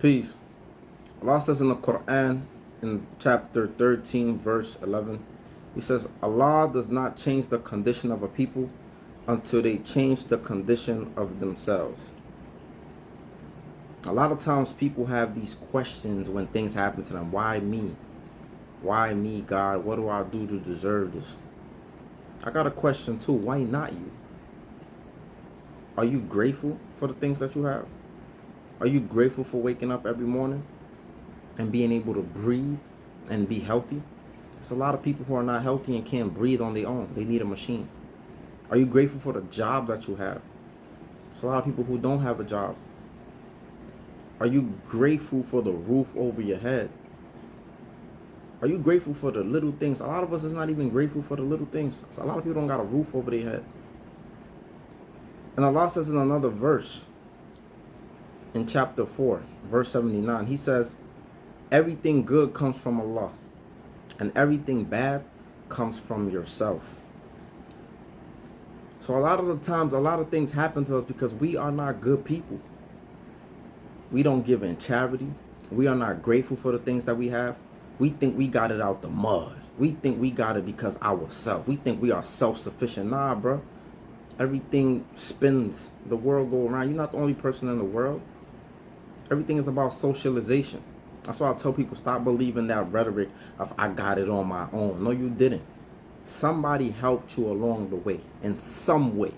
Peace. Allah says in the Quran, in chapter 13, verse 11, He says, Allah does not change the condition of a people until they change the condition of themselves. A lot of times people have these questions when things happen to them. Why me? Why me, God? What do I do to deserve this? I got a question too. Why not you? Are you grateful for the things that you have? Are you grateful for waking up every morning and being able to breathe and be healthy? There's a lot of people who are not healthy and can't breathe on their own. They need a machine. Are you grateful for the job that you have? There's a lot of people who don't have a job. Are you grateful for the roof over your head? Are you grateful for the little things? A lot of us is not even grateful for the little things. So a lot of people don't got a roof over their head. And Allah says in another verse, in chapter 4, verse 79, He says, everything good comes from Allah, and everything bad comes from yourself. So a lot of the times, a lot of things happen to us because we are not good people. We don't give in charity. We are not grateful for the things that we have. We think we got it out the mud. We think we got it because ourselves. We think we are self-sufficient. Nah, bro. Everything spins. The world go around. You're not the only person in the world. Everything is about socialization. That's why I tell people, stop believing that rhetoric of I got it on my own. No, you didn't. Somebody helped you along the way in some way.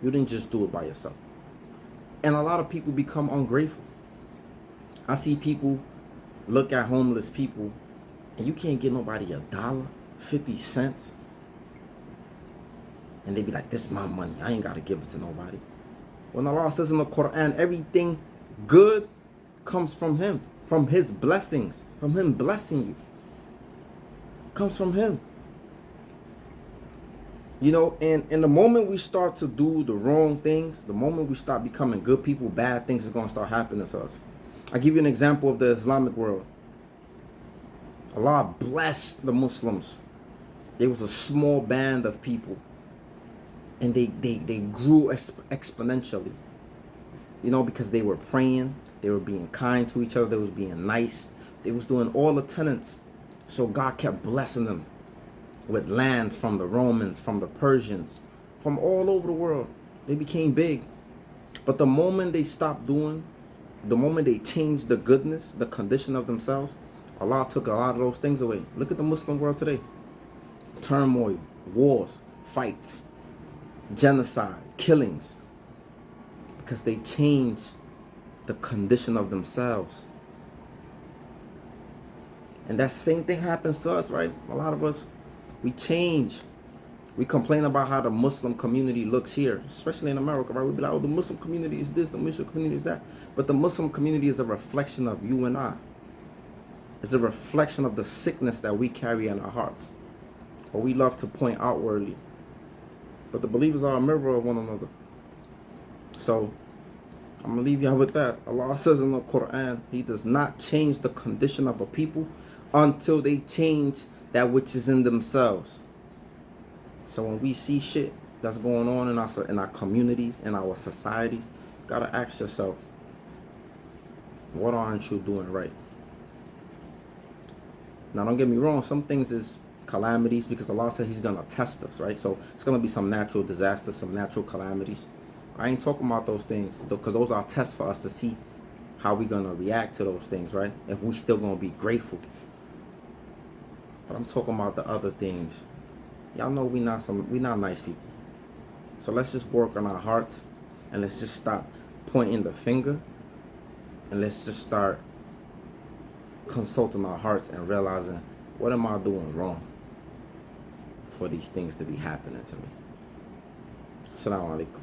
You didn't just do it by yourself. And a lot of people become ungrateful. I see people look at homeless people and you can't get nobody $1, 50 cents. And they be like, this is my money. I ain't got to give it to nobody. When Allah says in the Quran, everything good comes from Him, from His blessings, from Him blessing you. Comes from Him. You know, and in the moment we start to do the wrong things, the moment we start becoming good people, bad things are going to start happening to us. I'll give you an example of the Islamic world. Allah blessed the Muslims. There was a small band of people. And they grew exponentially. You know, because they were praying. They were being kind to each other. They was being nice. They was doing all the tenets. So God kept blessing them with lands from the Romans, from the Persians, from all over the world. They became big. But the moment they stopped doing, the moment they changed the goodness, the condition of themselves, Allah took a lot of those things away. Look at the Muslim world today. Turmoil, wars, fights, genocide, killings. Because they changed the condition of themselves. And that same thing happens to us, right? A lot of us, we change. We complain about how the Muslim community looks here, especially in America, right? We be like, oh, the Muslim community is this, the Muslim community is that. But the Muslim community is a reflection of you and I. It's a reflection of the sickness that we carry in our hearts. Or we love to point outwardly. But the believers are a mirror of one another. So, I'm going to leave y'all with that. Allah says in the Quran, He does not change the condition of a people until they change that which is in themselves. So when we see shit that's going on in our communities, in our societies, you gotta ask yourself, what aren't you doing right? Now don't get me wrong, some things is calamities because Allah said He's gonna test us, right? So it's gonna be some natural disasters, some natural calamities. I ain't talking about those things because those are tests for us to see how we gonna react to those things, right? If we still gonna be grateful. But I'm talking about the other things. Y'all know we not nice people. So let's just work on our hearts and let's just stop pointing the finger and let's just start consulting our hearts and realizing, what am I doing wrong for these things to be happening to me? Assalamu alaikum.